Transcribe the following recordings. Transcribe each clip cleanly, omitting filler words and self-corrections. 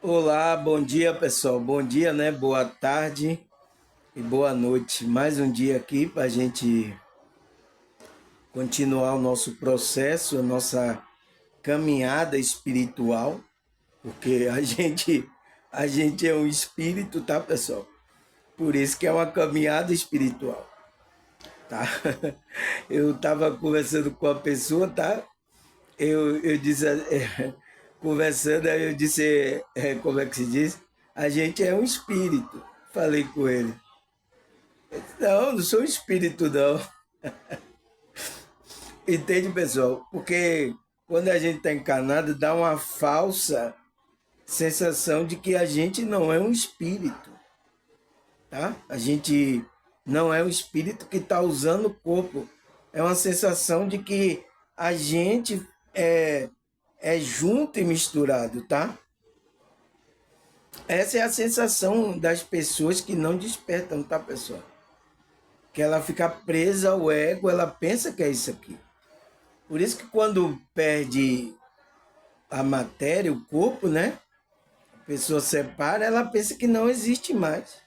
Olá, bom dia pessoal. Bom dia, né? Boa tarde e boa noite. Mais um dia aqui para a gente continuar o nosso processo, a nossa caminhada espiritual, porque a gente é um espírito, tá, pessoal? Por isso que é uma caminhada espiritual, tá? Eu estava conversando com a pessoa, tá? Eu disse, conversando, aí eu disse, como é que se diz? A gente é um espírito. Falei com ele. Não, não sou espírito, não. Entende, pessoal? Porque quando a gente está encarnado, dá uma falsa sensação de que a gente não é um espírito, tá? A gente não é um espírito que está usando o corpo. É uma sensação de que a gente é junto e misturado, tá? Essa é a sensação das pessoas que não despertam, tá, pessoal? Que ela fica presa ao ego, ela pensa que é isso aqui. Por isso que quando perde a matéria, o corpo, né? A pessoa separa, ela pensa que não existe mais.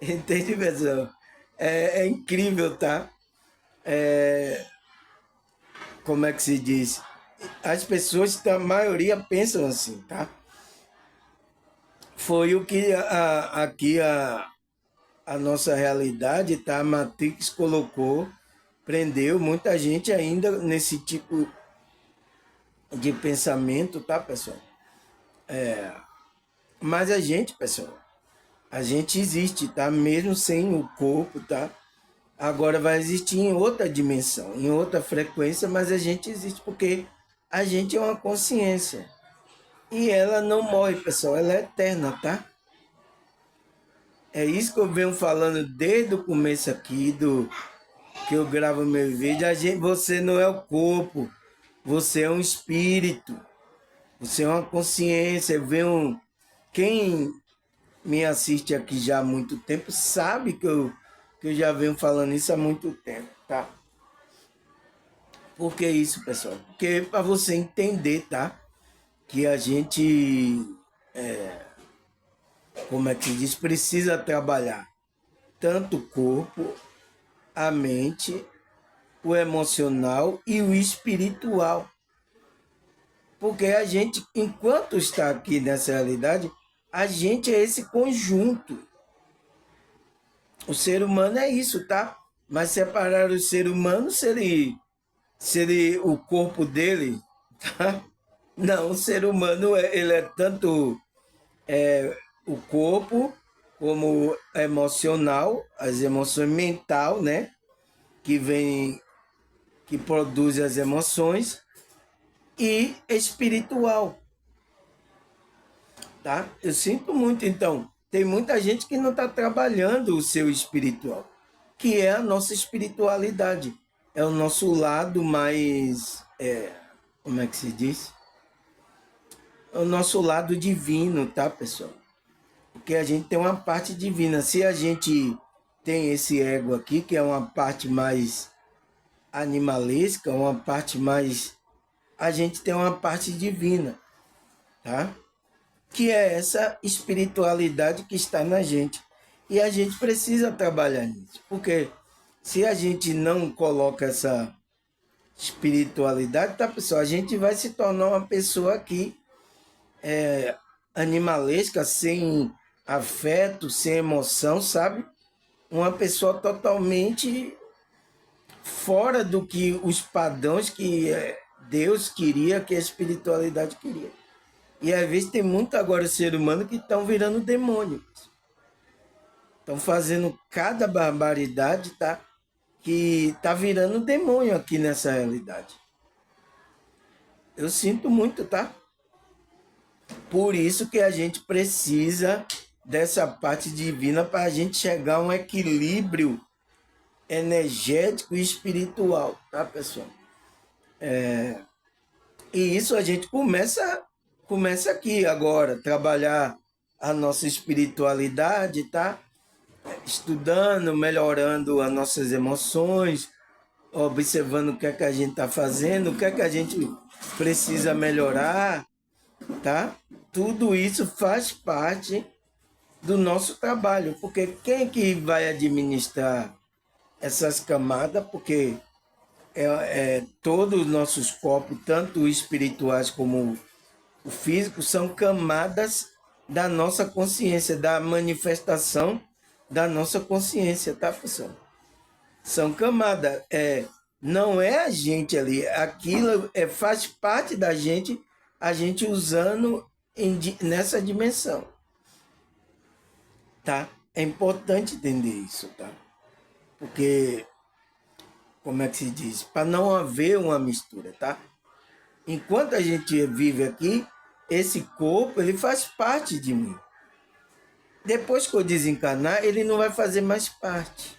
Entende, pessoal? É incrível, tá? Como é que se diz? As pessoas, a maioria, pensam assim, tá? Foi o que aqui a nossa realidade, tá? A Matrix colocou, prendeu muita gente ainda nesse tipo de pensamento, tá, pessoal? Mas a gente, pessoal, a gente existe, tá? Mesmo sem o corpo, tá? Agora vai existir em outra dimensão, em outra frequência, mas a gente existe porque a gente é uma consciência. E ela não morre, pessoal, ela é eterna, tá? É isso que eu venho falando desde o começo aqui, do que eu gravo meu vídeo. Você não é o corpo, você é um espírito, você é uma consciência. Quem me assiste aqui já há muito tempo sabe que eu já venho falando isso há muito tempo, tá? Por que isso, pessoal? Porque para você entender, tá? Que a gente, como é que diz, precisa trabalhar tanto o corpo, a mente, o emocional e o espiritual. Porque a gente, enquanto está aqui nessa realidade, a gente é esse conjunto. O ser humano é isso, tá? Mas separar o ser humano seria o corpo dele, tá? Não, o ser humano ele é tanto o corpo como emocional, as emoções mental, né? Que vem, que produz as emoções, e espiritual, tá? Eu sinto muito, então. Tem muita gente que não está trabalhando o seu espiritual, que é a nossa espiritualidade. É o nosso lado mais, como é que se diz? É o nosso lado divino, tá, pessoal? Porque a gente tem uma parte divina. Se a gente tem esse ego aqui, que é uma parte mais animalesca, uma parte mais. A gente tem uma parte divina, tá? Que é essa espiritualidade que está na gente. E a gente precisa trabalhar nisso. Porque se a gente não coloca essa espiritualidade, tá, pessoal? A gente vai se tornar uma pessoa aqui animalesca, sem afeto, sem emoção, sabe? Uma pessoa totalmente fora do que os padrões que Deus queria, que a espiritualidade queria. E às vezes tem muito agora ser humano que estão virando demônios. Estão fazendo cada barbaridade, tá? Que tá virando demônio aqui nessa realidade. Eu sinto muito, tá? Por isso que a gente precisa dessa parte divina para a gente chegar a um equilíbrio energético e espiritual, tá, pessoal? E isso a gente começa aqui agora, trabalhar a nossa espiritualidade, tá? Estudando, melhorando as nossas emoções, observando o que é que a gente está fazendo, o que é que a gente precisa melhorar, tá? Tudo isso faz parte do nosso trabalho, porque quem que vai administrar essas camadas? Porque todos os nossos corpos, tanto os espirituais como o físico, são camadas da nossa consciência, da manifestação da nossa consciência, tá, pessoal? São camadas. Não é a gente ali, aquilo faz parte da gente, a gente usando nessa dimensão, tá? É importante entender isso, tá? Porque, como é que se diz? Para não haver uma mistura, tá? Enquanto a gente vive aqui, esse corpo, ele faz parte de mim. Depois que eu desencarnar, ele não vai fazer mais parte.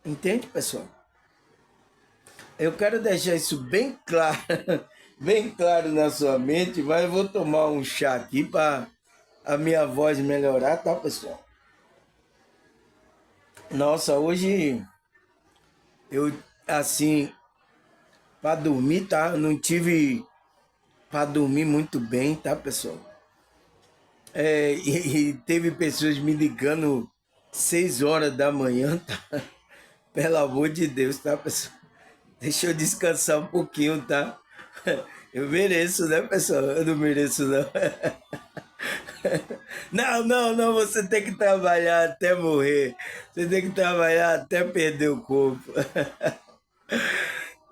Entende, pessoal? Eu quero deixar isso bem claro, bem claro na sua mente, mas eu vou tomar um chá aqui para a minha voz melhorar, tá, pessoal? Nossa, hoje eu, assim, para dormir, tá? Eu não tive para dormir muito bem, tá, pessoal? E teve pessoas me ligando 6 horas da manhã, tá? Pelo amor de Deus, tá, pessoal? Deixa eu descansar um pouquinho, tá? Eu mereço, né, pessoal? Eu não mereço, não. Não, não, não, você tem que trabalhar até morrer. Você tem que trabalhar até perder o corpo.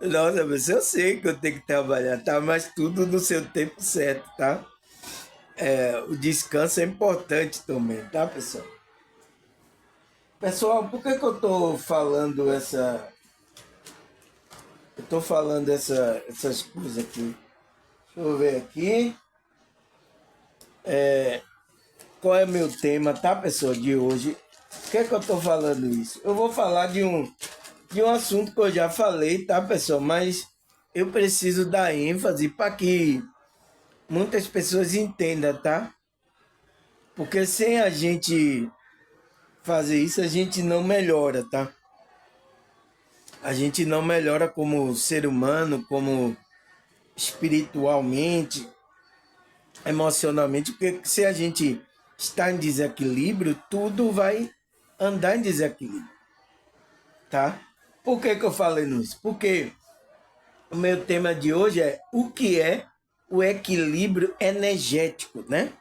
Nossa, mas eu sei que eu tenho que trabalhar, tá? Mas tudo no seu tempo certo, tá? O descanso é importante também, tá, pessoal? Pessoal, por que eu tô falando essa. Eu tô falando essas coisas aqui? Deixa eu ver aqui. Qual é o meu tema, tá, pessoal, de hoje? Por que eu tô falando isso? Eu vou falar de um assunto que eu já falei, tá, pessoal? Mas eu preciso dar ênfase para que muitas pessoas entendam, tá? Porque sem a gente fazer isso, a gente não melhora, tá? A gente não melhora como ser humano, como espiritualmente, emocionalmente, porque se a gente está em desequilíbrio, tudo vai andar em desequilíbrio, tá? Por que eu falei isso? Porque o meu tema de hoje é o que é o equilíbrio energético, né?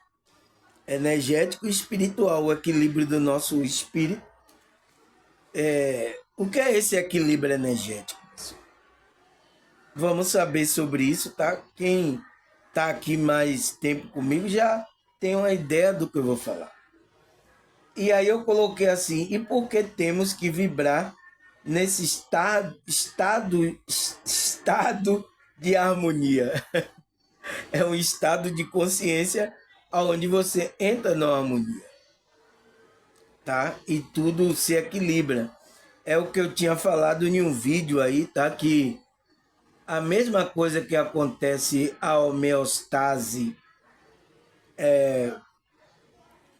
Energético e espiritual, o equilíbrio do nosso espírito. O que é esse equilíbrio energético? Vamos saber sobre isso, tá? Quem tá aqui mais tempo comigo já tem uma ideia do que eu vou falar. E aí eu coloquei assim, e por que temos que vibrar nesse estado de harmonia? É um estado de consciência onde você entra na harmonia, tá? E tudo se equilibra. É o que eu tinha falado em um vídeo aí, tá? Que a mesma coisa que acontece a homeostase,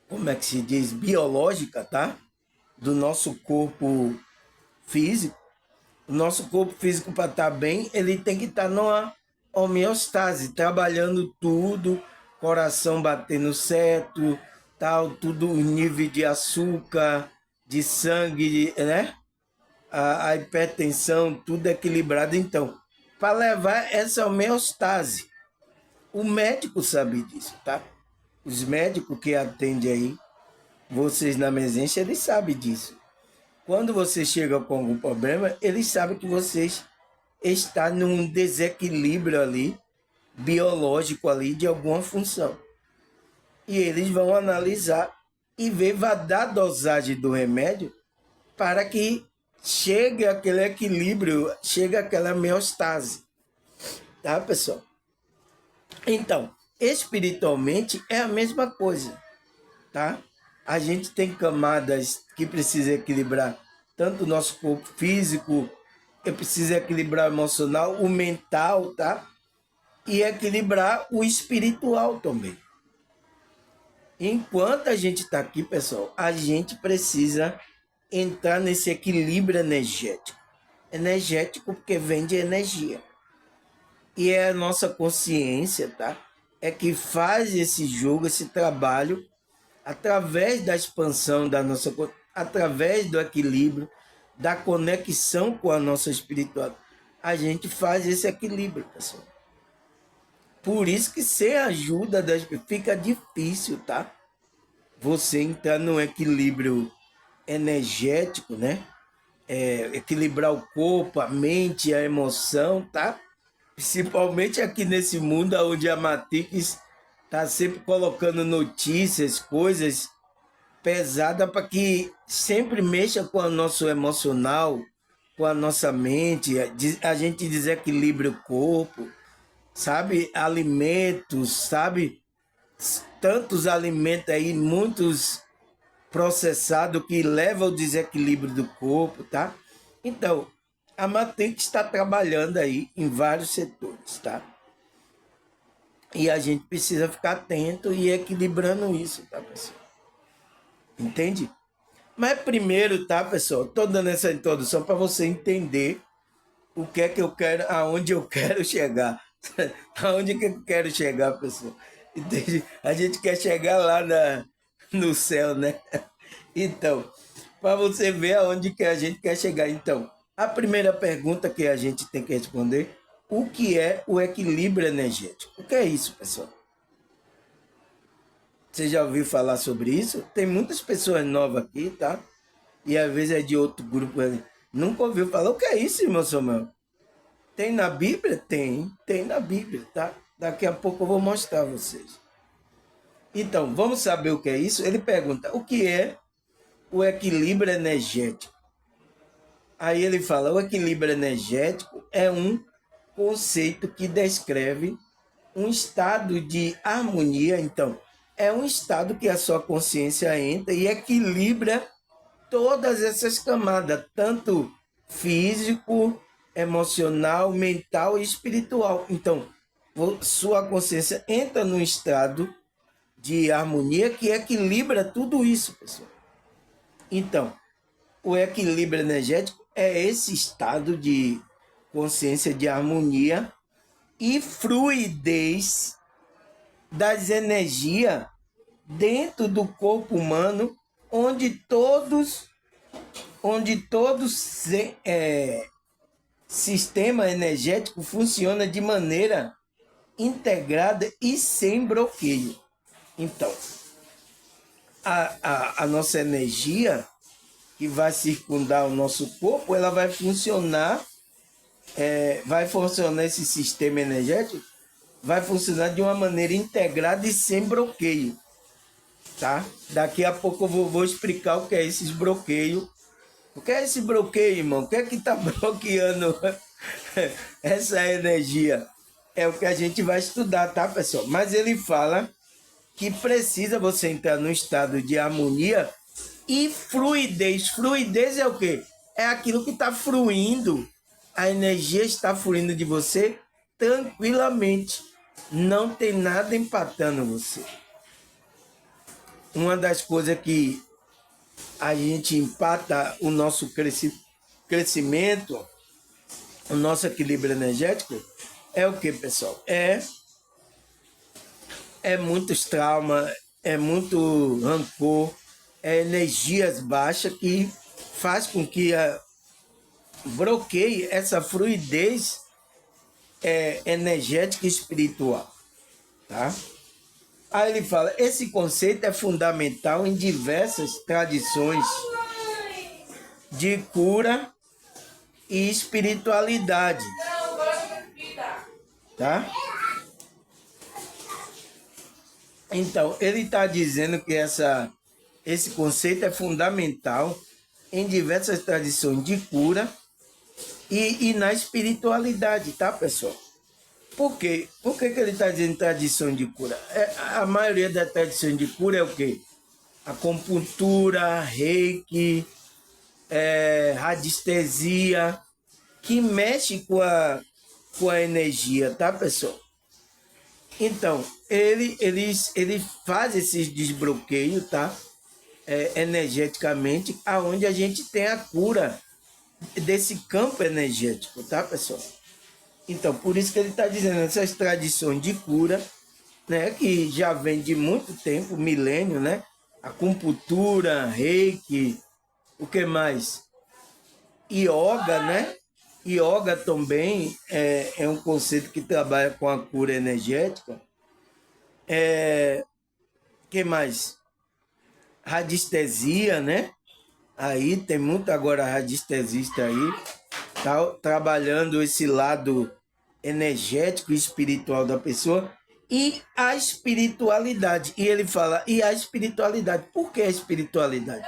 como é que se diz, biológica, tá? Do nosso corpo físico. O nosso corpo físico, para estar bem, ele tem que estar numa homeostase, trabalhando tudo, coração batendo certo, tal, tudo, o nível de açúcar, de sangue, né? A hipertensão, tudo equilibrado. Então, para levar essa homeostase, o médico sabe disso, tá? Os médicos que atendem aí, vocês na mesença, eles sabem disso. Quando você chega com algum problema, eles sabem que vocês está num desequilíbrio ali, biológico ali, de alguma função. E eles vão analisar e ver, vai dar dosagem do remédio para que chegue aquele equilíbrio, chegue aquela homeostase. Tá, pessoal? Então, espiritualmente é a mesma coisa, tá? A gente tem camadas que precisa equilibrar tanto o nosso corpo físico, que precisa equilibrar o emocional, o mental, tá? E equilibrar o espiritual também. Enquanto a gente está aqui, pessoal, a gente precisa entrar nesse equilíbrio energético. Energético porque vem de energia. E é a nossa consciência, tá? é que faz esse jogo, esse trabalho, através da expansão da nossa, através do equilíbrio, da conexão com a nossa espiritualidade. A gente faz esse equilíbrio, pessoal. Por isso que sem a ajuda das fica difícil, tá? Você entrar num equilíbrio energético, né? Equilibrar o corpo, a mente, a emoção, tá? Principalmente aqui nesse mundo onde a Matrix está sempre colocando notícias, coisas pesadas para que sempre mexa com o nosso emocional, com a nossa mente, a gente desequilibra o corpo, sabe? Alimentos, sabe? Tantos alimentos aí, muitos processados que levam ao desequilíbrio do corpo, tá? Então, a Matrix está trabalhando aí em vários setores, tá? E a gente precisa ficar atento e equilibrando isso, tá, pessoal? Entende? Mas primeiro, tá, pessoal? Estou dando essa introdução para você entender o que é que eu quero, aonde eu quero chegar. Aonde que eu quero chegar, pessoal? Entende? A gente quer chegar lá no céu, né? Então, para você ver aonde que a gente quer chegar. Então, a primeira pergunta que a gente tem que responder: o que é o equilíbrio energético? O que é isso, pessoal? Você já ouviu falar sobre isso? Tem muitas pessoas novas aqui, tá? E às vezes é de outro grupo. Nunca ouviu falar. O que é isso, irmão Samuel? Tem na Bíblia? Tem na Bíblia, tá? Daqui a pouco eu vou mostrar a vocês. Então, vamos saber o que é isso? Ele pergunta: o que é o equilíbrio energético? Aí ele fala: o equilíbrio energético é um conceito que descreve um estado de harmonia. Então, é um estado que a sua consciência entra e equilibra todas essas camadas, tanto físico, emocional, mental e espiritual. Então, sua consciência entra num estado de harmonia que equilibra tudo isso, pessoal. Então, o equilíbrio energético é esse estado de consciência de harmonia e fluidez das energias dentro do corpo humano, onde todos sistema energético funciona de maneira integrada e sem bloqueio. Então, a nossa energia que vai circundar o nosso corpo, ela vai funcionar, esse sistema energético vai funcionar de uma maneira integrada e sem bloqueio, tá? Daqui a pouco eu vou explicar o que é esses bloqueios. O que é esse bloqueio, irmão? O que é que está bloqueando essa energia? É o que a gente vai estudar, tá, pessoal? Mas ele fala que precisa você entrar no estado de harmonia e fluidez. Fluidez é o quê? É aquilo que está fluindo. A energia está fluindo de você tranquilamente. Não tem nada empatando você. Uma das coisas que a gente empata o nosso crescimento, o nosso equilíbrio energético, é o que, pessoal? É muitos traumas, é muito rancor, é energias baixas que faz com que bloqueie essa fluidez energética e espiritual, tá? Aí ele fala: esse conceito é fundamental em diversas tradições de cura e espiritualidade, tá? Então, ele está dizendo que esse conceito é fundamental em diversas tradições de cura e na espiritualidade, tá, pessoal? Por quê? Por que ele está dizendo tradição de cura? A maioria das tradições de cura é o quê? Acupuntura, reiki, radiestesia, que mexe com a energia, tá, pessoal? Então, ele faz esses desbloqueios, tá? Energeticamente, aonde a gente tem a cura desse campo energético, tá, pessoal? Então, por isso que ele está dizendo, essas tradições de cura né, que já vem de muito tempo, milênio, né? Acupuntura, reiki, o que mais? Yoga, né? Yoga também é um conceito que trabalha com a cura energética. Que mais? Radiestesia, né? Aí tem muito agora radiestesista aí, tá trabalhando esse lado energético e espiritual da pessoa e a espiritualidade. E ele fala, e a espiritualidade? Por que a espiritualidade?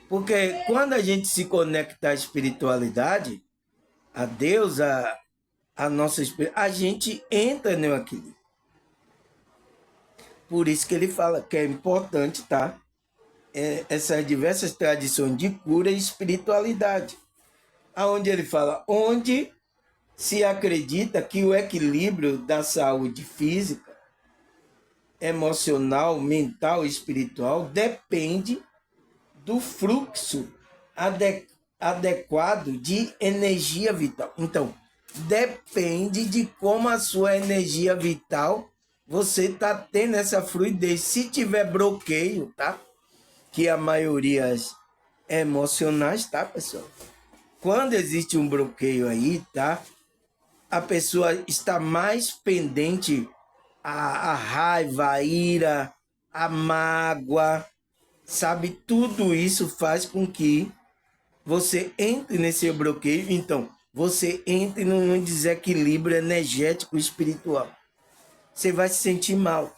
Porque quando a gente se conecta à espiritualidade, a Deus, a nossa a gente entra no aquilo. Por isso que ele fala que é importante, tá? Essas diversas tradições de cura e espiritualidade. Aonde ele fala, onde se acredita que o equilíbrio da saúde física, emocional, mental e espiritual depende do fluxo adequado de energia vital. Então, depende de como a sua energia vital você está tendo essa fluidez. Se tiver bloqueio, tá? Que a maioria é emocionais, tá, pessoal? Quando existe um bloqueio aí, tá? A pessoa está mais pendente a raiva, a ira, a mágoa, sabe? Tudo isso faz com que você entre nesse bloqueio, então você entre num desequilíbrio energético espiritual. Você vai se sentir mal.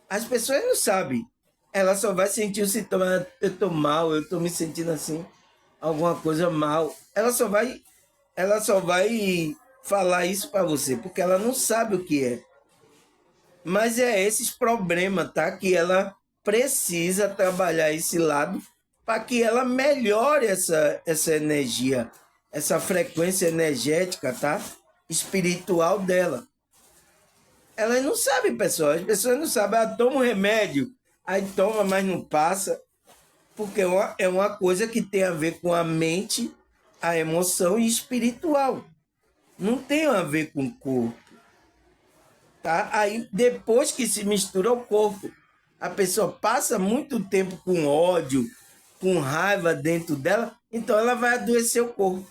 As pessoas não sabem. Ela só vai sentir o sintoma, eu estou mal, eu estou me sentindo assim, alguma coisa mal. Ela só vai falar isso para você, porque ela não sabe o que é. Mas é esses problemas, tá? Que ela precisa trabalhar esse lado para que ela melhore essa energia, essa frequência energética, tá? Espiritual dela. Elas não sabem, pessoal. As pessoas não sabem. Ah, toma um remédio, aí toma, mas não passa. Porque é uma coisa que tem a ver com a mente, a emoção e espiritual. Não tem a ver com o corpo. Tá? Aí, depois que se mistura o corpo, a pessoa passa muito tempo com ódio, com raiva dentro dela, então ela vai adoecer o corpo.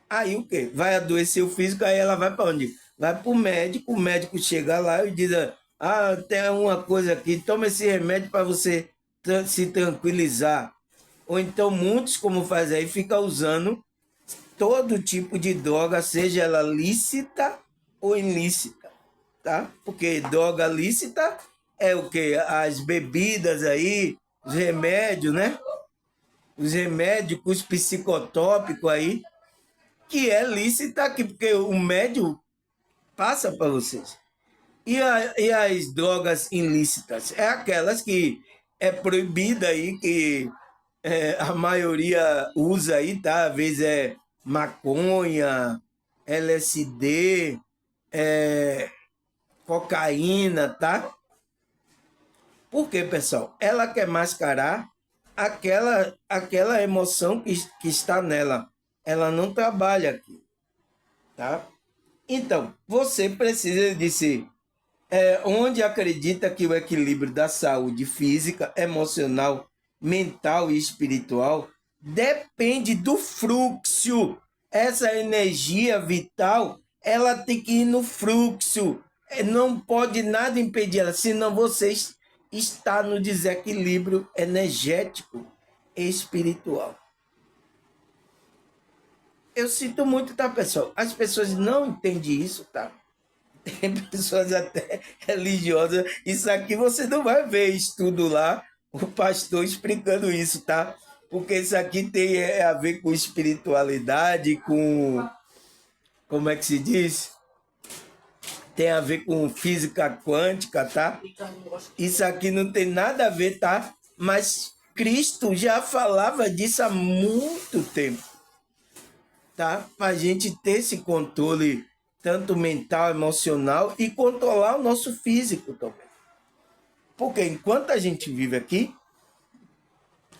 Aí o quê? Vai adoecer o físico, aí ela vai para onde? Vai para o médico chega lá e diz, ah, tem uma coisa aqui, toma esse remédio para você se tranquilizar. Ou então muitos, como faz aí, fica usando todo tipo de droga, seja ela lícita ou ilícita, tá? Porque droga lícita é o quê? As bebidas aí, os remédios, né? Os remédios, os psicotópicos aí, que é lícita aqui, porque o médio passa para vocês. E as drogas ilícitas? É aquelas que é proibida aí, que a maioria usa aí, tá? Às vezes é maconha, LSD, é, cocaína, tá? Por quê, pessoal? Ela quer mascarar aquela emoção que está nela. Ela não trabalha aqui, tá? Então, você precisa de ser onde acredita que o equilíbrio da saúde física, emocional, mental e espiritual depende do fluxo. Essa energia vital, ela tem que ir no fluxo. Não pode nada impedir ela, senão você está no desequilíbrio energético e espiritual. Eu sinto muito, tá, pessoal? As pessoas não entendem isso, tá? Tem pessoas até religiosas. Isso aqui você não vai ver estudo lá, o pastor explicando isso, tá? Porque isso aqui tem a ver com espiritualidade, com. Como é que se diz? Tem a ver com física quântica, tá? Isso aqui não tem nada a ver, tá? Mas Cristo já falava disso há muito tempo, tá? Para a gente ter esse controle tanto mental, emocional e controlar o nosso físico também. Porque enquanto a gente vive aqui,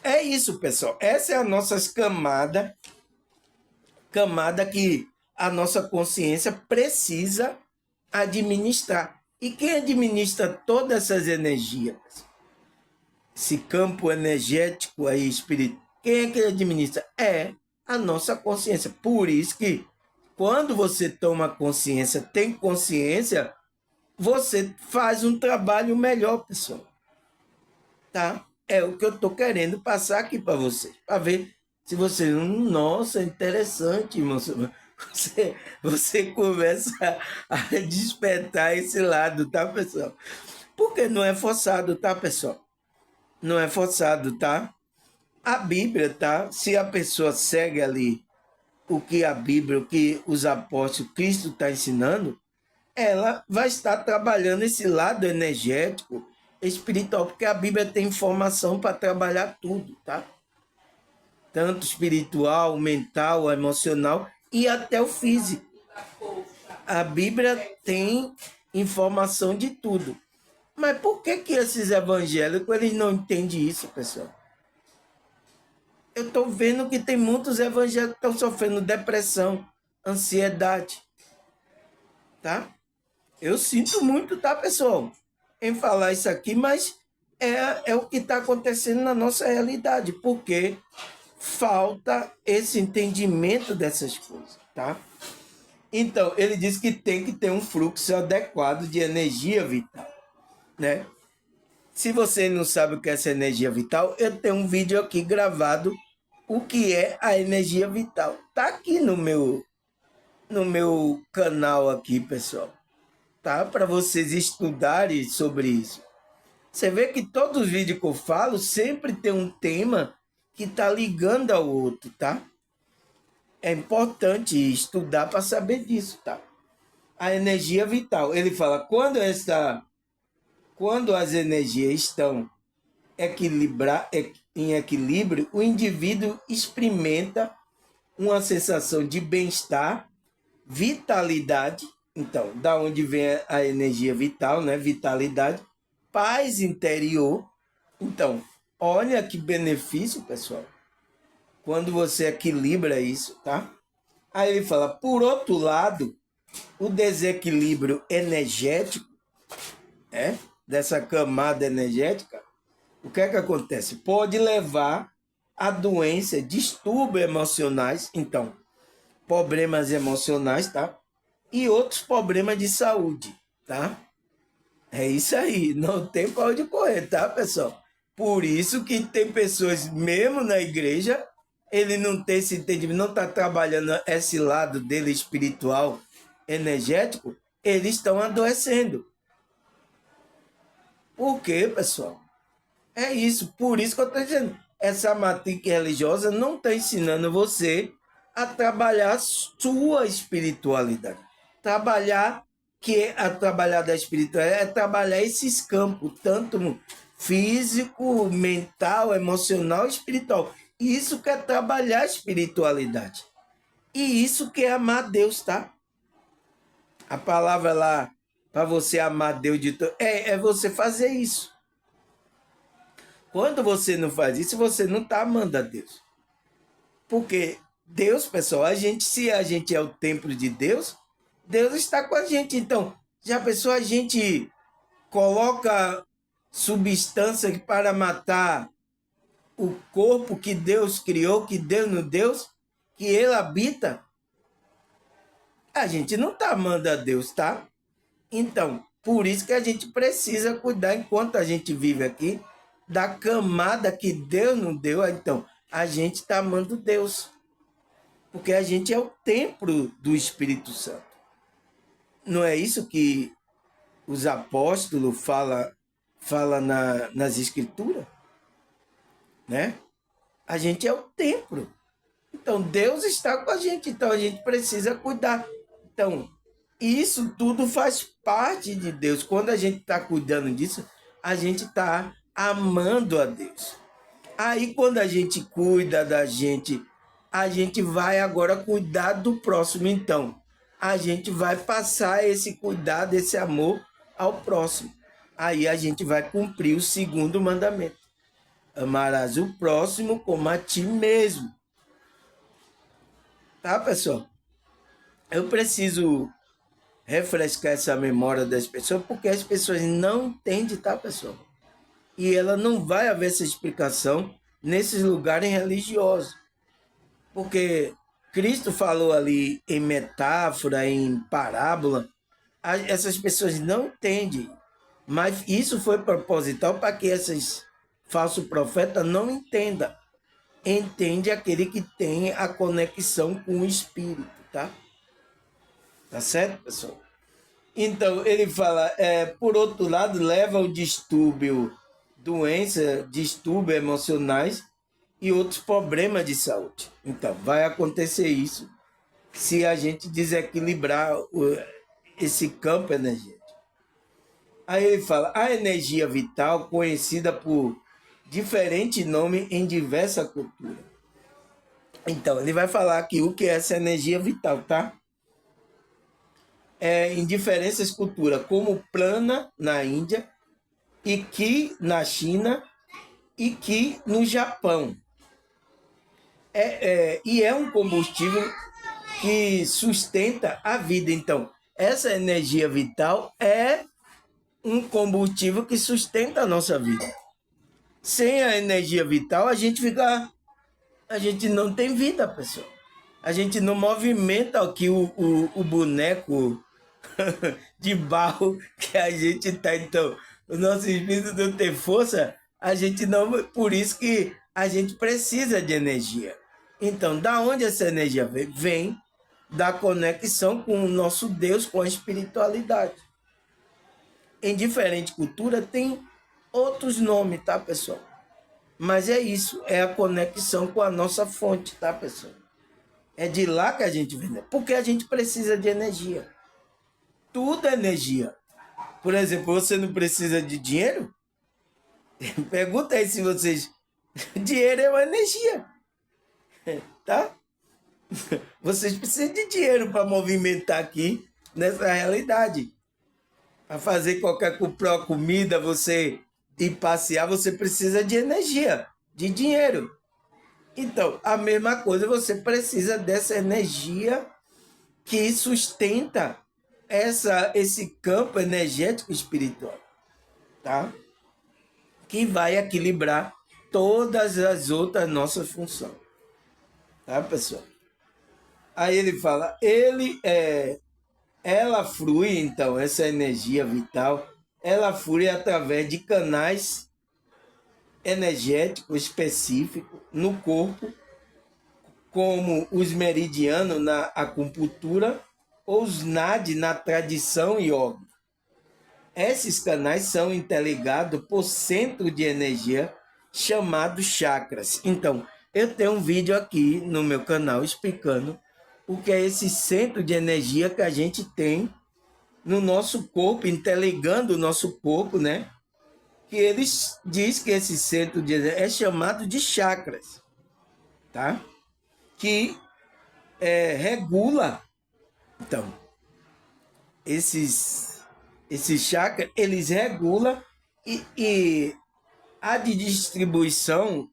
é isso, pessoal. Essa é a nossa camada que a nossa consciência precisa administrar. E quem administra todas essas energias? Esse campo energético aí, espírito, quem é que administra? É a nossa consciência. Por isso que quando você toma consciência, tem consciência, você faz um trabalho melhor, pessoal. Tá? É o que eu estou querendo passar aqui para vocês, para ver se você, nossa, interessante, moço. Você começa a despertar esse lado, tá, pessoal? Porque não é forçado, tá, pessoal? Não é forçado, tá? A Bíblia, tá? Se a pessoa segue ali o que a Bíblia, o que os apóstolos, Cristo está ensinando, ela vai estar trabalhando esse lado energético, espiritual, porque a Bíblia tem informação para trabalhar tudo, tá? Tanto espiritual, mental, emocional e até o físico. A Bíblia tem informação de tudo. Mas por que esses evangélicos eles não entendem isso, pessoal? Eu estou vendo que tem muitos evangélicos que estão sofrendo depressão, ansiedade, tá? Eu sinto muito, tá, pessoal, em falar isso aqui, mas é o que está acontecendo na nossa realidade, porque falta esse entendimento dessas coisas, tá? Então, ele diz que tem que ter um fluxo adequado de energia vital, né? Se você não sabe o que é essa energia vital, eu tenho um vídeo aqui gravado o que é a energia vital. Tá aqui no meu canal aqui, pessoal. Tá? Para vocês estudarem sobre isso. Você vê que todos os vídeos que eu falo sempre tem um tema que tá ligando ao outro, tá? É importante estudar para saber disso, tá? A energia vital. Ele fala, quando as energias estão em equilíbrio, o indivíduo experimenta uma sensação de bem-estar, vitalidade. Então, da onde vem a energia vital, né? Vitalidade, paz interior. Então, olha que benefício, pessoal, quando você equilibra isso, tá? Aí ele fala, por outro lado, o desequilíbrio energético, dessa camada energética, o que é que acontece? Pode levar a doença, distúrbios emocionais, então, problemas emocionais, tá? E outros problemas de saúde, tá? É isso aí, não tem para onde correr, tá, pessoal? Por isso que tem pessoas, mesmo na igreja, ele não tem esse entendimento, não está trabalhando esse lado dele espiritual, energético, eles estão adoecendo. Por quê, pessoal? É isso, por isso que eu estou dizendo. Essa matriz religiosa não está ensinando você a trabalhar sua espiritualidade. Trabalhar da espiritualidade é trabalhar esses campos, tanto físico, mental, emocional e espiritual. Isso que é trabalhar a espiritualidade. E isso que é amar Deus, tá? A palavra lá, para você amar Deus de todo, é você fazer isso. Quando você não faz isso, você não está amando a Deus. Porque Deus, pessoal, se a gente é o templo de Deus, Deus está com a gente. Então, já pensou, a gente coloca substância para matar o corpo que Deus criou, que Deus nos deu, que Ele habita? A gente não está amando a Deus, tá? Então, por isso que a gente precisa cuidar, enquanto a gente vive aqui, da camada que Deus nos deu. Então, a gente está amando Deus, porque a gente é o templo do Espírito Santo. Não é isso que os apóstolos falam nas escrituras? Né? A gente é o templo. Então, Deus está com a gente, então a gente precisa cuidar. Então, isso tudo faz parte de Deus. Quando a gente está cuidando disso, a gente está amando a Deus. Aí, quando a gente cuida da gente, a gente vai agora cuidar do próximo. Então, a gente vai passar esse cuidado, esse amor ao próximo. Aí a gente vai cumprir o segundo mandamento. Amarás o próximo como a ti mesmo. Tá, pessoal? Eu preciso refrescar essa memória das pessoas, porque as pessoas não entendem, tá, pessoal? E ela não vai haver essa explicação nesses lugares religiosos. Porque Cristo falou ali em metáfora, em parábola, essas pessoas não entendem. Mas isso foi proposital para que esses falsos profetas não entendam. Entende aquele que tem a conexão com o Espírito, tá? Tá certo, pessoal? Então, ele fala, por outro lado, leva ao distúrbio, doença, distúrbios emocionais e outros problemas de saúde. Então, vai acontecer isso se a gente desequilibrar esse campo energético. Aí ele fala, a energia vital, conhecida por diferente nome em diversa cultura. Então, ele vai falar aqui o que é essa energia vital, tá? Em diferentes culturas, como prana na Índia, e Ki na China e Ki no Japão. E é um combustível que sustenta a vida. Então, essa energia vital é um combustível que sustenta a nossa vida. Sem a energia vital, a gente não tem vida, pessoal. A gente não movimenta aqui o boneco de barro que a gente tá. Então, o nosso espírito não tem força, a gente não. Por isso que a gente precisa de energia. Então, da onde essa energia vem? Vem da conexão com o nosso Deus, com a espiritualidade. Em diferente cultura tem outros nomes, tá, pessoal? Mas é isso, é a conexão com a nossa fonte, tá, pessoal? É de lá que a gente vem, porque a gente precisa de energia. Tudo é energia. Por exemplo, você não precisa de dinheiro? Pergunta aí se vocês. Dinheiro é uma energia, tá? Vocês precisam de dinheiro para movimentar aqui nessa realidade. Para fazer qualquer comprar comida, você ir passear, você precisa de energia, de dinheiro. Então, a mesma coisa, você precisa dessa energia que sustenta esse campo energético espiritual, tá? Que vai equilibrar todas as outras nossas funções, tá, pessoal? Aí ele fala, ela flui, então, essa energia vital, ela flui através de canais energéticos específicos no corpo, como os meridianos na acupuntura ou os NAD na tradição yoga. Esses canais são interligados por centro de energia chamado chakras. Então, eu tenho um vídeo aqui no meu canal explicando o que é esse centro de energia que a gente tem no nosso corpo, interligando o nosso corpo, né? Que eles diz que esse centro de energia é chamado de chakras, tá? Que regula. Então, esses chakras, eles regulam e a de distribuição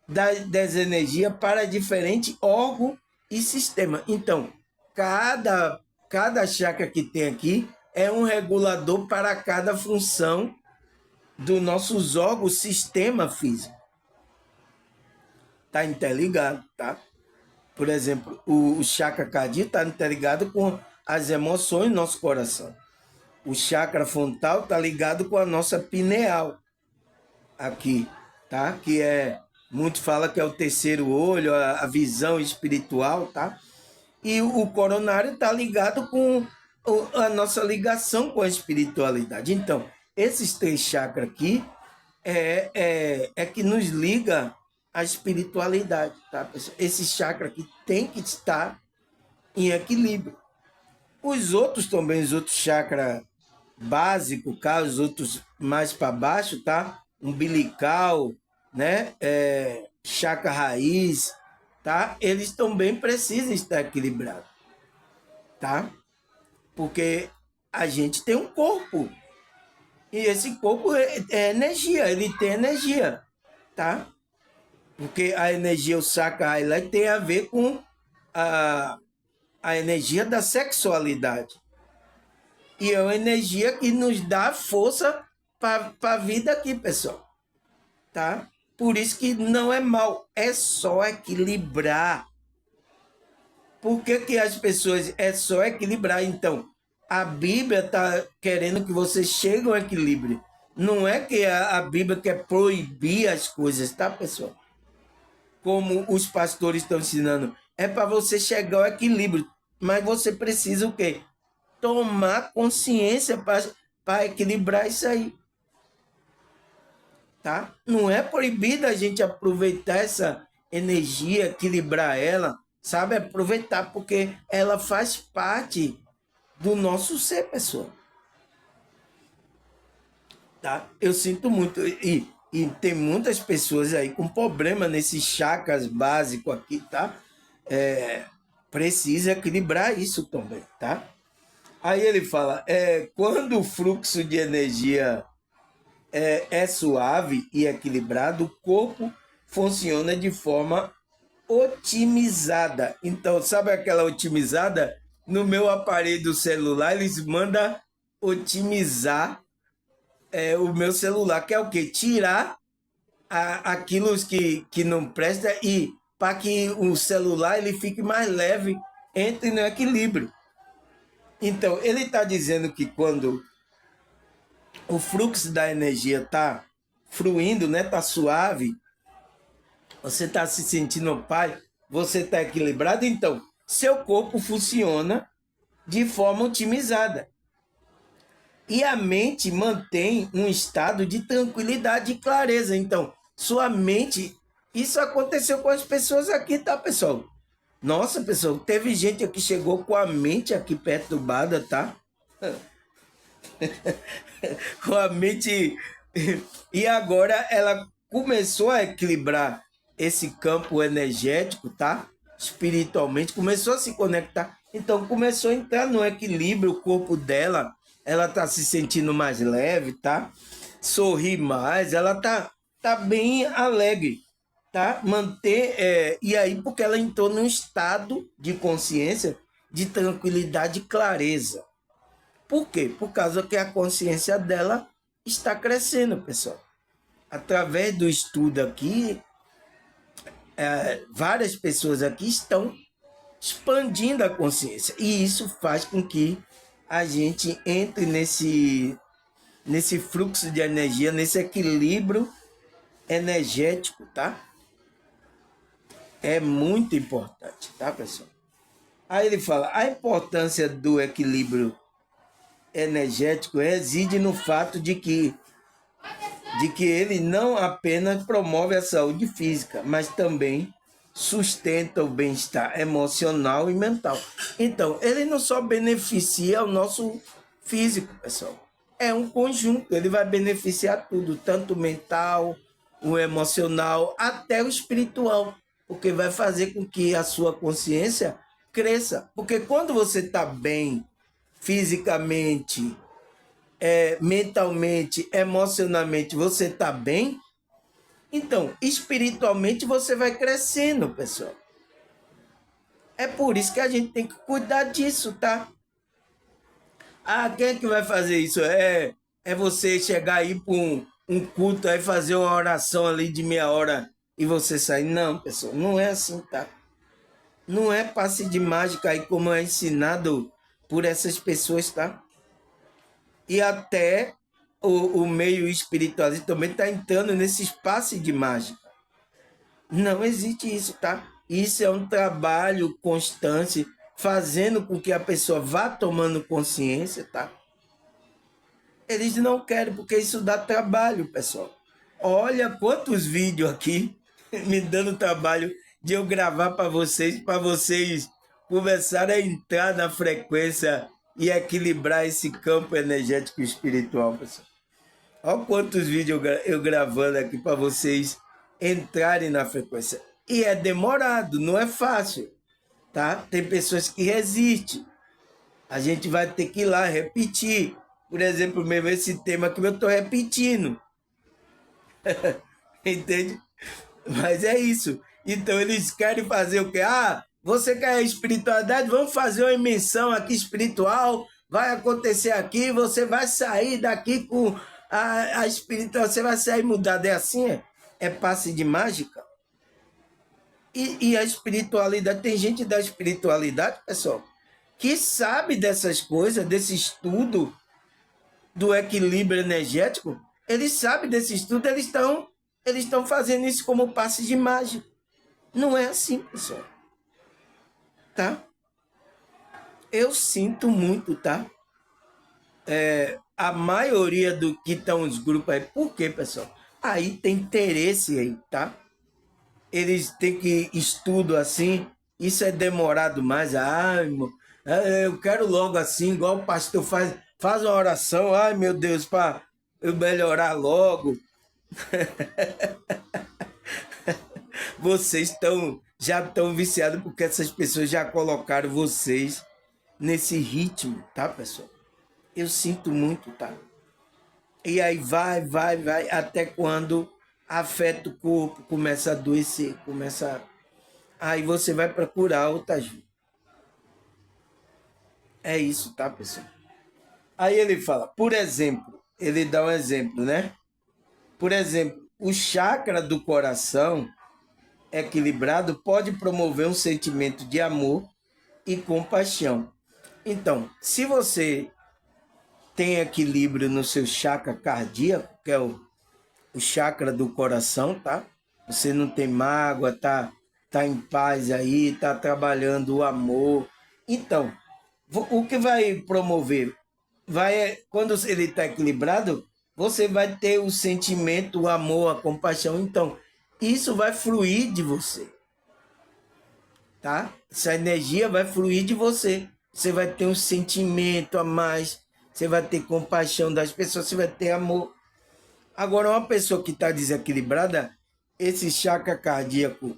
das energias para diferentes órgãos e sistemas. Então, cada chakra que tem aqui é um regulador para cada função dos nossos órgãos, sistema físico. Está interligado, tá? Por exemplo, o chakra cardíaco está interligado com as emoções do nosso coração. O chakra frontal está ligado com a nossa pineal aqui, tá? Que muito fala que é o terceiro olho, a visão espiritual, tá? E o coronário está ligado com a nossa ligação com a espiritualidade. Então, esses três chakras aqui é que nos liga à espiritualidade, tá, pessoal? Esse chakra aqui tem que estar em equilíbrio. Os outros também, os outros chakras básico, cá, os outros mais para baixo, tá? Umbilical, né? Chakra raiz, tá? Eles também precisam estar equilibrados, tá? Porque a gente tem um corpo e esse corpo é energia, ele tem energia, tá? Porque a energia, o chakra raiz tem a ver com a energia da sexualidade. E é uma energia que nos dá força para a vida aqui, pessoal. Tá? Por isso que não é mal, é só equilibrar. Por que, que as pessoas é só equilibrar? Então, a Bíblia está querendo que você chegue ao equilíbrio. Não é que a Bíblia quer proibir as coisas, tá, pessoal? Como os pastores estão ensinando. É para você chegar ao equilíbrio. Mas você precisa o quê? Tomar consciência para equilibrar isso aí. Tá? Não é proibido a gente aproveitar essa energia, equilibrar ela, sabe? Aproveitar, porque ela faz parte do nosso ser, pessoal. Tá? Eu sinto muito. E tem muitas pessoas aí com problema nesses chakras básicos aqui, tá? Precisa equilibrar isso também, tá? Aí ele fala, quando o fluxo de energia é suave e equilibrado, o corpo funciona de forma otimizada. Então, sabe aquela otimizada? No meu aparelho celular, eles mandam otimizar o meu celular, que é o quê? Tirar aquilo que não presta e para que o celular ele fique mais leve, entre no equilíbrio. Então, ele está dizendo que quando o fluxo da energia está fluindo, né? Está suave, você está se sentindo pai, você está equilibrado, então seu corpo funciona de forma otimizada. E a mente mantém um estado de tranquilidade e clareza. Então, sua mente, isso aconteceu com as pessoas aqui, tá, pessoal? Nossa, pessoal, teve gente aqui que chegou com a mente aqui perturbada, tá? Com a mente. E agora ela começou a equilibrar esse campo energético, tá? Espiritualmente, começou a se conectar. Então começou a entrar no equilíbrio, o corpo dela, ela tá se sentindo mais leve, tá? Sorri mais, ela tá bem alegre, tá? Manter, e aí porque ela entrou num estado de consciência, de tranquilidade e clareza. Por quê? Por causa que a consciência dela está crescendo, pessoal. Através do estudo aqui, várias pessoas aqui estão expandindo a consciência. E isso faz com que a gente entre nesse fluxo de energia, nesse equilíbrio energético, tá? É muito importante, tá, pessoal? Aí ele fala, a importância do equilíbrio energético reside no fato de que ele não apenas promove a saúde física, mas também sustenta o bem-estar emocional e mental. Então, ele não só beneficia o nosso físico, pessoal. É um conjunto, ele vai beneficiar tudo, tanto o mental, o emocional, até o espiritual, porque vai fazer com que a sua consciência cresça. Porque quando você está bem fisicamente, mentalmente, emocionalmente, você está bem, então, espiritualmente você vai crescendo, pessoal. É por isso que a gente tem que cuidar disso, tá? Ah, quem é que vai fazer isso? É você chegar aí para um culto, aí fazer uma oração ali de meia hora e você sair. Não, pessoal, não é assim, tá? Não é passe de mágica aí como é ensinado por essas pessoas, tá? E até o meio espiritualista também está entrando nesse espaço de mágica. Não existe isso, tá? Isso é um trabalho constante, fazendo com que a pessoa vá tomando consciência, tá? Eles não querem, porque isso dá trabalho, pessoal. Olha quantos vídeos aqui me dando trabalho de eu gravar para vocês começarem a entrar na frequência e equilibrar esse campo energético espiritual, pessoal. Olha quantos vídeos eu gravando aqui para vocês entrarem na frequência. E é demorado, não é fácil, tá? Tem pessoas que resistem. A gente vai ter que ir lá repetir. Por exemplo, mesmo esse tema que eu estou repetindo. Entende? Mas é isso. Então eles querem fazer o quê? Ah, você quer espiritualidade? Vamos fazer uma emissão aqui espiritual vai acontecer aqui, você vai sair daqui com a espiritual, você vai sair mudado. É assim? É passe de mágica? E a espiritualidade, tem gente da espiritualidade, pessoal, que sabe dessas coisas, desse estudo do equilíbrio energético, eles sabem desse estudo, eles estão fazendo isso como passe de mágica. Não é assim, pessoal. Tá? Eu sinto muito, tá? A maioria do que estão os grupos aí, por quê, pessoal? Aí tem interesse aí, tá? Eles têm que estudo assim, isso é demorado mais. Ai, irmão, eu quero logo assim, igual o pastor faz uma oração, ai meu Deus, para eu melhorar logo. Vocês já estão viciados porque essas pessoas já colocaram vocês nesse ritmo, tá, pessoal? Eu sinto muito, tá? E aí vai, até quando afeta o corpo, começa a adoecer, Aí você vai procurar outra ajuda. É isso, tá, pessoal? Aí ele fala, por exemplo, ele dá um exemplo, né? Por exemplo, o chakra do coração equilibrado pode promover um sentimento de amor e compaixão. Então, se você tem equilíbrio no seu chakra cardíaco, que é o chakra do coração, tá? Você não tem mágoa, tá em paz aí, tá trabalhando o amor. Então, o que vai promover? Quando ele está equilibrado, você vai ter o sentimento, o amor, a compaixão. Então, isso vai fluir de você, tá? Essa energia vai fluir de você. Você vai ter um sentimento a mais, você vai ter compaixão das pessoas, você vai ter amor. Agora, uma pessoa que está desequilibrada, esse chakra cardíaco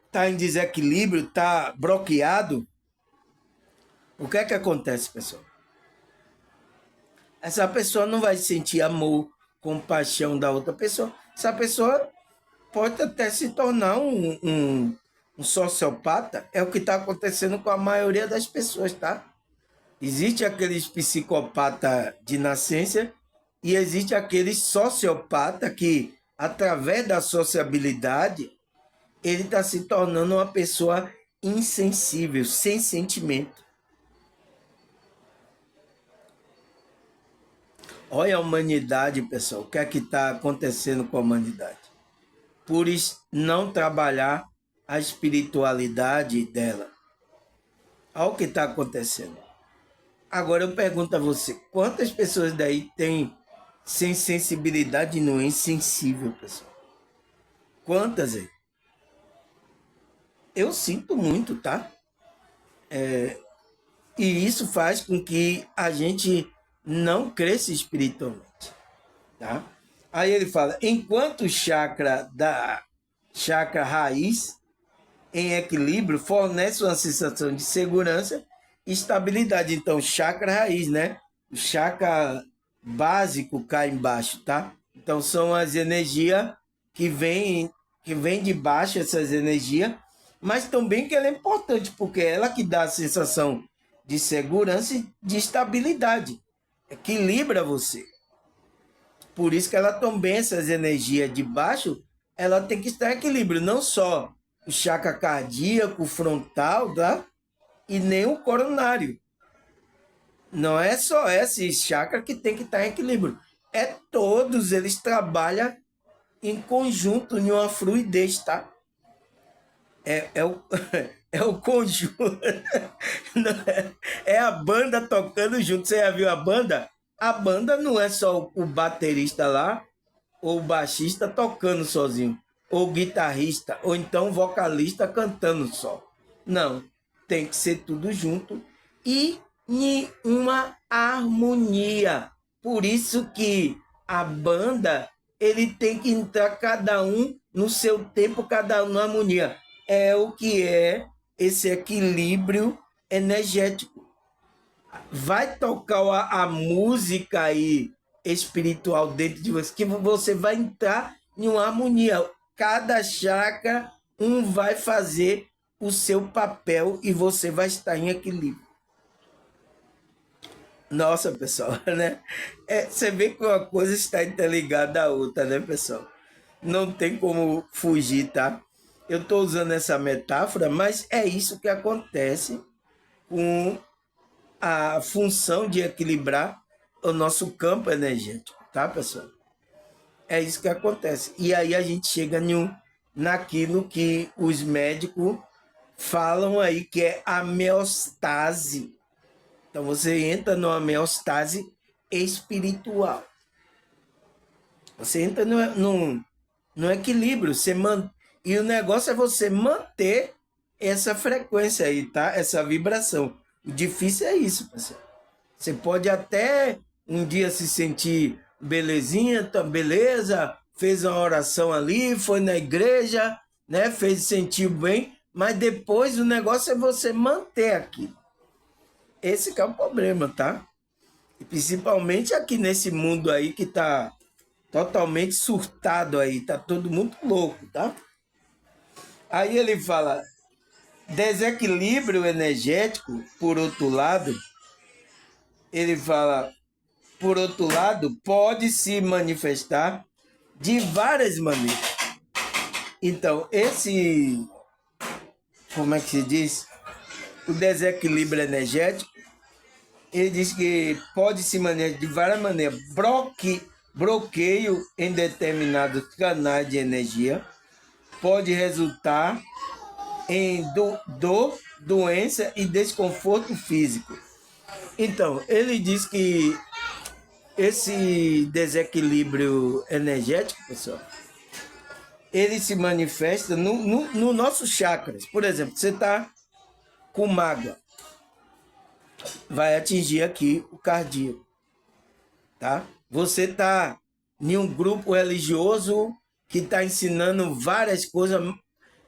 está em desequilíbrio, está bloqueado. O que é que acontece, pessoal? Essa pessoa não vai sentir amor, compaixão da outra pessoa. Essa pessoa pode até se tornar um sociopata. É o que está acontecendo com a maioria das pessoas, tá? Existe aqueles psicopata de nascença e existe aquele sociopata que, através da sociabilidade, ele está se tornando uma pessoa insensível, sem sentimento. Olha a humanidade, pessoal, o que é que está acontecendo com a humanidade? Por não trabalhar a espiritualidade dela. Olha o que está acontecendo. Agora eu pergunto a você, quantas pessoas daí têm sem sensibilidade e não é insensível, pessoal? Quantas aí? Eu sinto muito, tá? E isso faz com que a gente não cresça espiritualmente, tá? Aí ele fala, enquanto o chakra raiz em equilíbrio fornece uma sensação de segurança e estabilidade. Então, chakra raiz, né? O chakra básico cai embaixo, tá? Então, são as energias que vem de baixo, essas energias, mas também que ela é importante, porque é ela que dá a sensação de segurança e de estabilidade. Equilibra você. Por isso que ela também, essas energias de baixo, ela tem que estar em equilíbrio, não só o chakra cardíaco, frontal, tá? E nem o coronário. Não é só esse chakra que tem que estar em equilíbrio. É todos, eles trabalham em conjunto, em uma fluidez, tá? É o conjunto. É a banda tocando junto. Você já viu a banda? A banda não é só o baterista lá, ou o baixista tocando sozinho, ou o guitarrista, ou então o vocalista cantando só. Não, tem que ser tudo junto e em uma harmonia. Por isso que a banda, ele tem que entrar cada um no seu tempo, cada um na harmonia. É o que é esse equilíbrio energético. Vai tocar a música aí espiritual dentro de você, que você vai entrar em uma harmonia. Cada chakra, vai fazer o seu papel e você vai estar em equilíbrio. Nossa, pessoal, né? Você vê que uma coisa está interligada à outra, né, pessoal? Não tem como fugir, tá? Eu estou usando essa metáfora, mas é isso que acontece com a função de equilibrar o nosso campo energético, tá, pessoal? É isso que acontece. E aí a gente chega naquilo que os médicos falam aí, que é a homeostase. Então você entra numa homeostase espiritual. Você entra no equilíbrio. E o negócio é você manter essa frequência aí, tá? Essa vibração. O difícil é isso, pessoal. Você pode até um dia se sentir belezinha, tá, beleza, fez uma oração ali, foi na igreja, né? Fez sentir bem, mas depois o negócio é você manter aquilo. Esse que é o problema, tá? E principalmente aqui nesse mundo aí que tá totalmente surtado aí, tá todo mundo louco, tá? Aí ele fala, desequilíbrio energético, por outro lado, ele fala, por outro lado, pode se manifestar de várias maneiras. Então, como é que se diz? O desequilíbrio energético, ele diz que pode se manifestar de várias maneiras. Bloqueio em determinados canais de energia pode resultar em dor, doença e desconforto físico. Então, ele diz que esse desequilíbrio energético, pessoal, ele se manifesta no nossos chakras. Por exemplo, você está com mágoa, vai atingir aqui o cardíaco, tá? Você está em um grupo religioso que está ensinando várias coisas,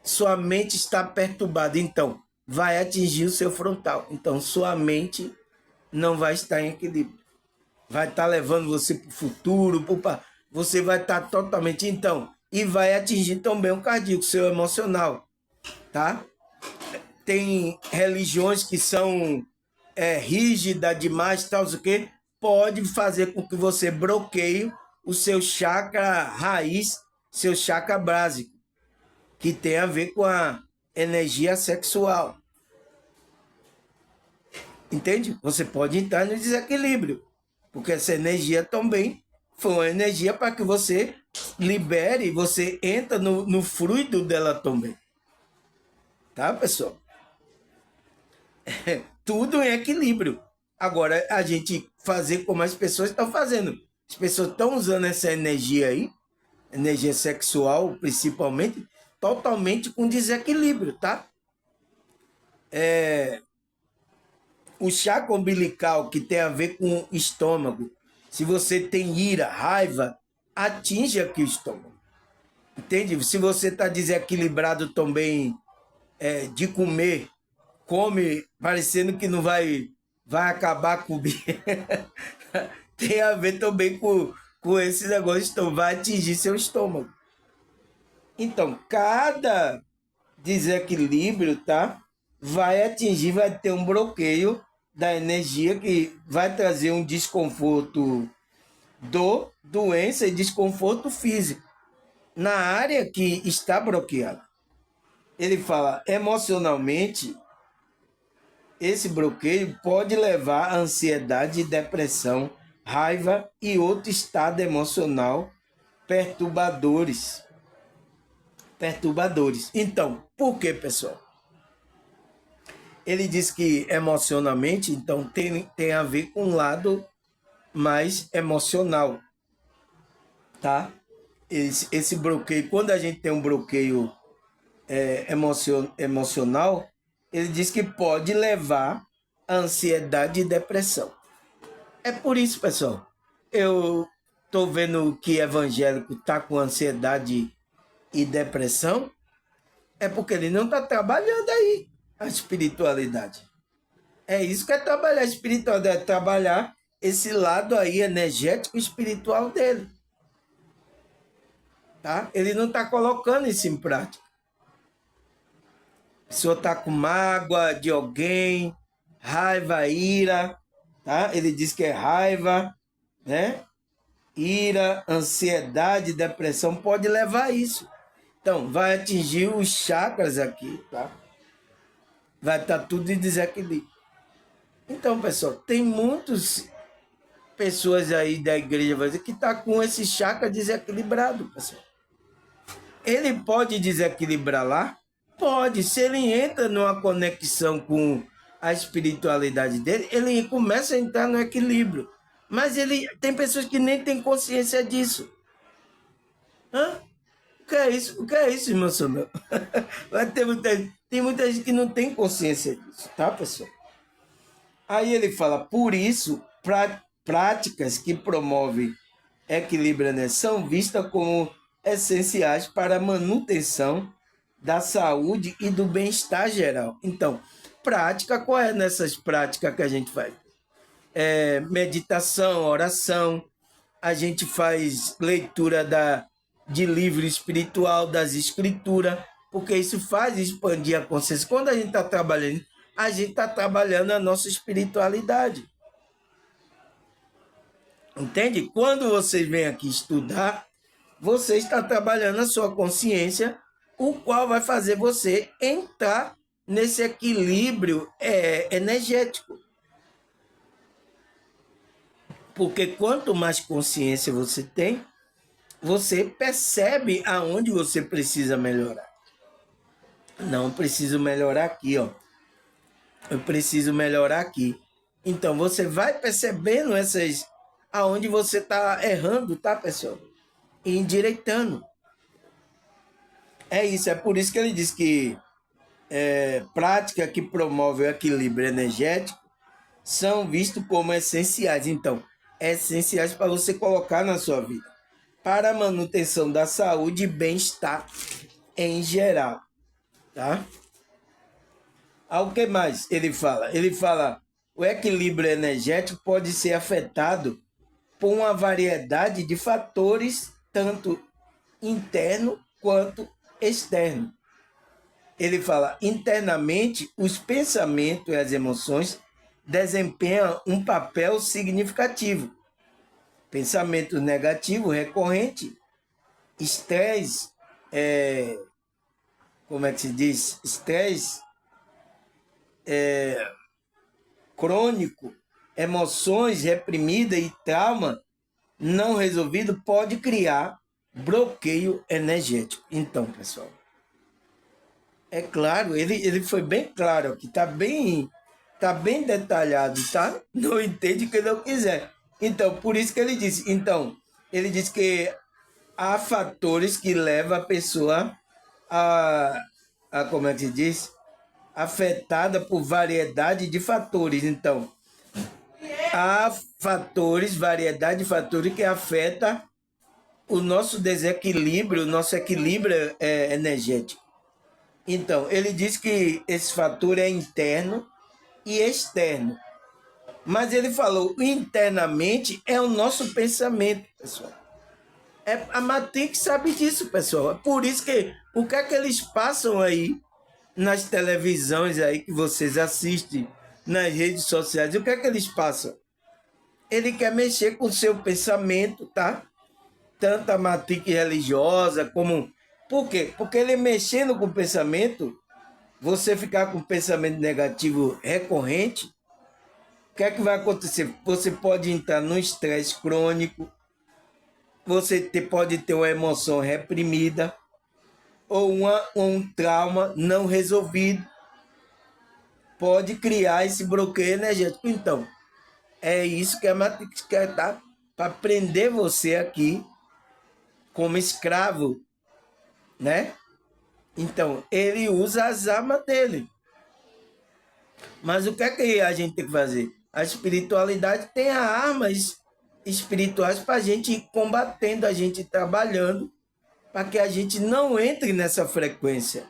sua mente está perturbada, então vai atingir o seu frontal. Então sua mente não vai estar em equilíbrio. Vai estar levando você para o futuro, você vai estar totalmente, então, e vai atingir também o cardíaco, o seu emocional, tá? Tem religiões que são rígidas demais, tal, o que pode fazer com que você bloqueie o seu chakra raiz, seu chakra básico, que tem a ver com a energia sexual. Entende? Você pode entrar no desequilíbrio, porque essa energia também foi uma energia para que você libere, você entra no fluido dela também. Tá, pessoal? Tudo em equilíbrio. Agora, a gente fazer como as pessoas estão fazendo. As pessoas estão usando essa energia aí, energia sexual principalmente, totalmente com desequilíbrio, tá? O chakra umbilical, que tem a ver com o estômago, se você tem ira, raiva, atinge aqui o estômago. Entende? Se você está desequilibrado também de comer, come parecendo que não vai acabar comigo. Tem a ver também com esse negócio, então vai atingir seu estômago. Então, cada desequilíbrio, tá? Vai atingir, vai ter um bloqueio da energia que vai trazer um desconforto, dor, doença e desconforto físico na área que está bloqueada. Ele fala, emocionalmente, esse bloqueio pode levar a ansiedade, depressão, raiva e outro estado emocional perturbadores. Então, por que, pessoal? Ele diz que emocionalmente, então, tem a ver com um lado mais emocional, tá? Esse bloqueio, quando a gente tem um bloqueio emocional, ele diz que pode levar a ansiedade e depressão. É por isso, pessoal, eu tô vendo que evangélico tá com ansiedade e depressão, é porque ele não tá trabalhando aí a espiritualidade. É isso que é trabalhar a espiritualidade, é trabalhar esse lado aí energético espiritual dele. Tá? Ele não está colocando isso em prática. A pessoa está com mágoa de alguém, raiva, ira, tá? Ele diz que é raiva, né? Ira, ansiedade, depressão, pode levar a isso. Então, vai atingir os chakras aqui, tá? Vai estar tudo em desequilíbrio. Então, pessoal, tem muitas pessoas aí da igreja que tá com esse chakra desequilibrado, pessoal. Ele pode desequilibrar lá? Pode. Se ele entra numa conexão com a espiritualidade dele, ele começa a entrar no equilíbrio. Mas ele tem pessoas que nem têm consciência disso. Hã? O que é isso? O que é isso, irmão Samuel? Tem muita gente que não tem consciência disso, tá, pessoal? Aí ele fala, por isso, práticas que promovem equilíbrio, né, são vistas como essenciais para a manutenção da saúde e do bem-estar geral. Então, prática, qual é nessas práticas que a gente faz? Meditação, oração, a gente faz leitura de livro espiritual, das escrituras, porque isso faz expandir a consciência. Quando a gente está trabalhando, a gente está trabalhando a nossa espiritualidade. Entende? Quando você vem aqui estudar, você está trabalhando a sua consciência, o qual vai fazer você entrar nesse equilíbrio energético. Porque quanto mais consciência você tem, você percebe aonde você precisa melhorar. Não preciso melhorar aqui, ó. Eu preciso melhorar aqui. Então você vai percebendo aonde você está errando, tá, pessoal? E endireitando. É isso, é por isso que ele diz que prática que promove o equilíbrio energético são vistos como essenciais. Então, essenciais para você colocar na sua vida, para a manutenção da saúde e bem-estar em geral, tá? Ao que mais ele fala? Ele fala, o equilíbrio energético pode ser afetado por uma variedade de fatores, tanto interno quanto externo. Ele fala, internamente, os pensamentos e as emoções desempenham um papel significativo. Pensamento negativo recorrente, estresse, como é que se diz? Estresse crônico, emoções reprimidas e trauma não resolvido pode criar bloqueio energético. Então, pessoal, é claro, ele foi bem claro aqui, tá bem detalhado, tá? Não entende que não quiser. Então, por isso que ele disse. Então, ele disse que há fatores que levam a pessoa como é que se diz? Afetada por variedade de fatores. Então, há variedade de fatores que afeta o nosso desequilíbrio, o nosso equilíbrio energético. Então, ele diz que esse fator é interno e externo. Mas ele falou, internamente é o nosso pensamento, pessoal. A Matrix sabe disso, pessoal. É por isso que o que é que eles passam aí nas televisões aí que vocês assistem, nas redes sociais, o que é que eles passam? Ele quer mexer com o seu pensamento, tá? Tanto a matrix religiosa como... Por quê? Porque ele mexendo com o pensamento, você ficar com pensamento negativo recorrente, o que é que vai acontecer? Você pode entrar num estresse crônico, você pode ter uma emoção reprimida ou um trauma não resolvido. Pode criar esse bloqueio energético. Então, é isso que a Matrix quer, tá? Para prender você aqui como escravo, né? Então, ele usa as armas dele. Mas o que é que a gente tem que fazer? A espiritualidade tem as armas espirituais para a gente ir combatendo, a gente ir trabalhando, para que a gente não entre nessa frequência.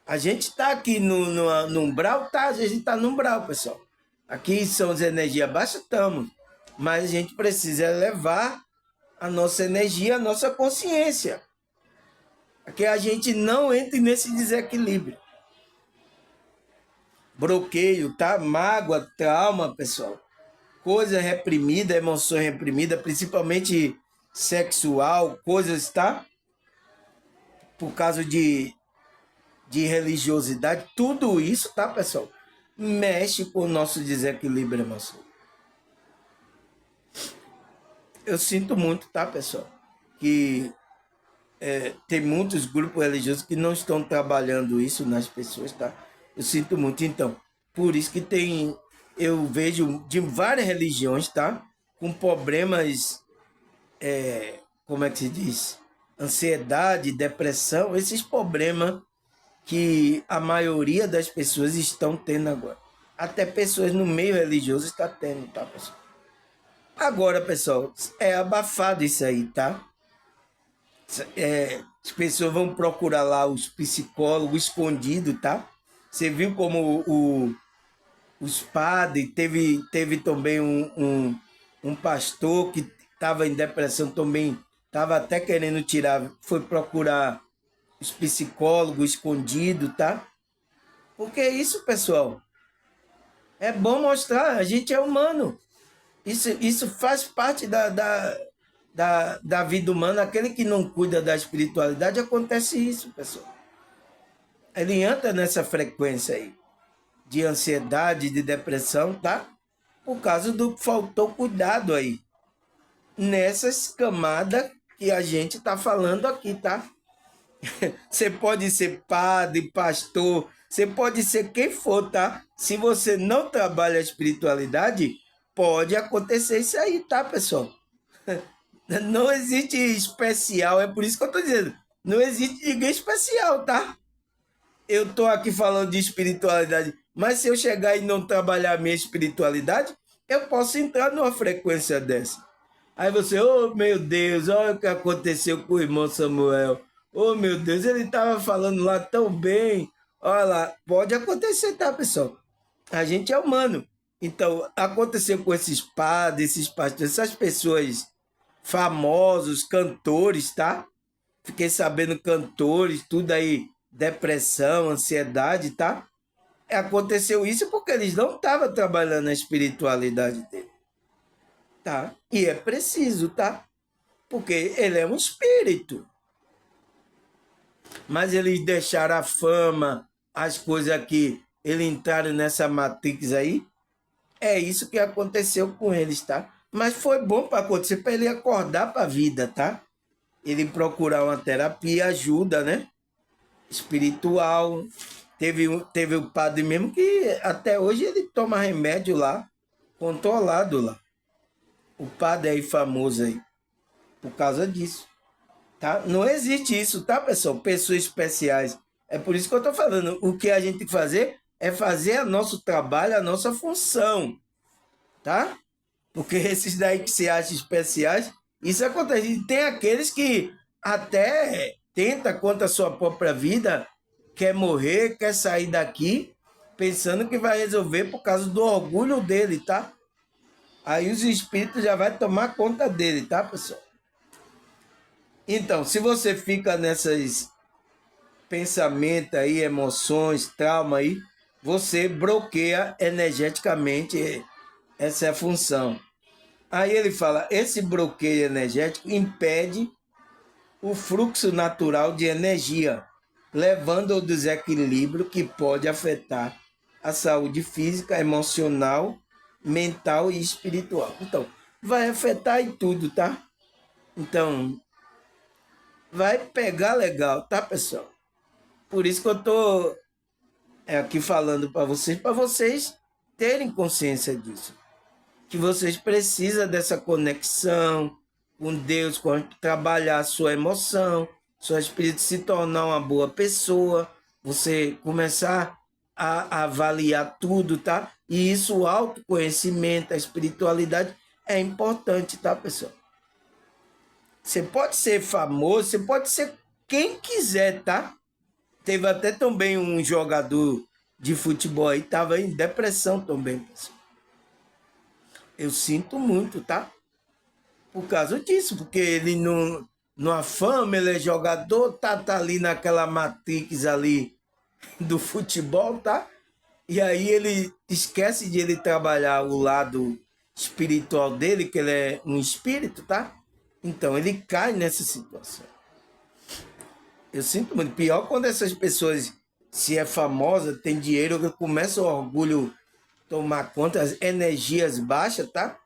A gente está aqui no umbral, tá? A gente está no umbral, pessoal. Aqui são as energias baixas, estamos. Mas a gente precisa elevar a nossa energia, a nossa consciência. Para que a gente não entre nesse desequilíbrio. Bloqueio, tá? Mágoa, trauma, pessoal. coisa reprimida, emoções reprimidas, principalmente sexual, coisas, tá? Por causa de religiosidade, tudo isso, tá, pessoal? Mexe com o nosso desequilíbrio emocional. Eu sinto muito, tá, pessoal? Que tem muitos grupos religiosos que não estão trabalhando isso nas pessoas, tá? Eu sinto muito. Então, por isso que tem, eu vejo de várias religiões, tá? Com problemas, como é que se diz? Ansiedade, depressão, esses problemas que a maioria das pessoas estão tendo agora. Até pessoas no meio religioso estão tendo, tá, pessoal? Agora, pessoal, é abafado isso aí, tá? As pessoas vão procurar lá os psicólogos escondidos, tá? Você viu como os padres, teve também um pastor que estava em depressão também, estava até querendo tirar, foi procurar os psicólogos escondidos, tá? Porque isso, pessoal, é bom mostrar, a gente é humano. Isso faz parte da vida humana. Aquele que não cuida da espiritualidade, acontece isso, pessoal. Ele entra nessa frequência aí de ansiedade, de depressão, tá? Por causa do que faltou cuidado aí. Nessas camadas que a gente tá falando aqui, tá? Você pode ser padre, pastor, você pode ser quem for, tá? Se você não trabalha a espiritualidade, pode acontecer isso aí, tá, pessoal? Não existe especial, é por isso que eu tô dizendo. Não existe ninguém especial, tá? Eu tô aqui falando de espiritualidade, mas se eu chegar e não trabalhar a minha espiritualidade, eu posso entrar numa frequência dessa. Aí você, oh meu Deus, olha o que aconteceu com o irmão Samuel. Oh meu Deus, ele estava falando lá tão bem. Olha lá, pode acontecer, tá, pessoal? A gente é humano. Então, aconteceu com esses padres, esses pastores, essas pessoas famosos, cantores, tá? Fiquei sabendo cantores, tudo aí, depressão, ansiedade, tá? Aconteceu isso porque eles não estavam trabalhando a espiritualidade dele, tá? E é preciso, tá? Porque ele é um espírito. Mas eles deixaram a fama, as coisas que eles entraram nessa matrix aí. É isso que aconteceu com eles, tá? Mas foi bom para acontecer, para ele acordar para a vida, tá? Ele procurar uma terapia, ajuda, né? Espiritual. Teve o padre mesmo que até hoje ele toma remédio lá, controlado lá. O padre aí famoso aí, por causa disso. Tá? Não existe isso, tá, pessoal? Pessoas especiais. É por isso que eu estou falando. O que a gente tem que fazer é fazer o nosso trabalho, a nossa função, tá? Porque esses daí que se acham especiais, isso acontece. E tem aqueles que até tenta contra a sua própria vida, quer morrer, quer sair daqui, pensando que vai resolver por causa do orgulho dele, tá? Aí os espíritos já vai tomar conta dele, tá, pessoal? Então, se você fica nessas pensamentos aí, emoções, trauma aí, você bloqueia energeticamente, essa é a função. Aí ele fala, esse bloqueio energético impede o fluxo natural de energia, levando ao desequilíbrio que pode afetar a saúde física, emocional, mental e espiritual. Então, vai afetar em tudo, tá? Então, vai pegar legal, tá, pessoal? Por isso que eu tô aqui falando para vocês terem consciência disso. Que vocês precisam dessa conexão com Deus, com trabalhar a sua emoção, seu espírito se tornar uma boa pessoa, você começar a avaliar tudo, tá? E isso, o autoconhecimento, a espiritualidade é importante, tá, pessoal? Você pode ser famoso, você pode ser quem quiser, tá? Teve até também um jogador de futebol aí, estava em depressão também, pessoal. Eu sinto muito, tá? Por causa disso, porque ele não, numa fama, ele é jogador, tá ali naquela matrix ali do futebol, tá? E aí ele esquece de ele trabalhar o lado espiritual dele, que ele é um espírito, tá? Então ele cai nessa situação. Eu sinto muito. Pior quando essas pessoas, se é famosa, tem dinheiro, começa o orgulho tomar conta, as energias baixas, tá?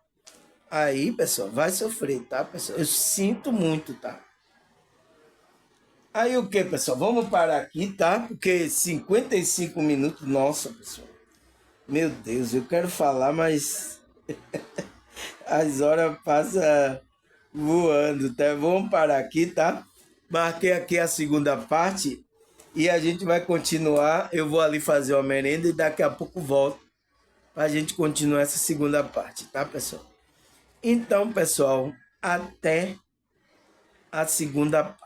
Aí, pessoal, vai sofrer, tá, pessoal? Eu sinto muito, tá? Aí o que, pessoal? Vamos parar aqui, tá? Porque 55 minutos, nossa, pessoal. Meu Deus, eu quero falar, mas as horas passam voando, tá? Vamos parar aqui, tá? Marquei aqui a segunda parte e a gente vai continuar. Eu vou ali fazer uma merenda e daqui a pouco volto para a gente continuar essa segunda parte, tá, pessoal? Então, pessoal, até a segunda parte.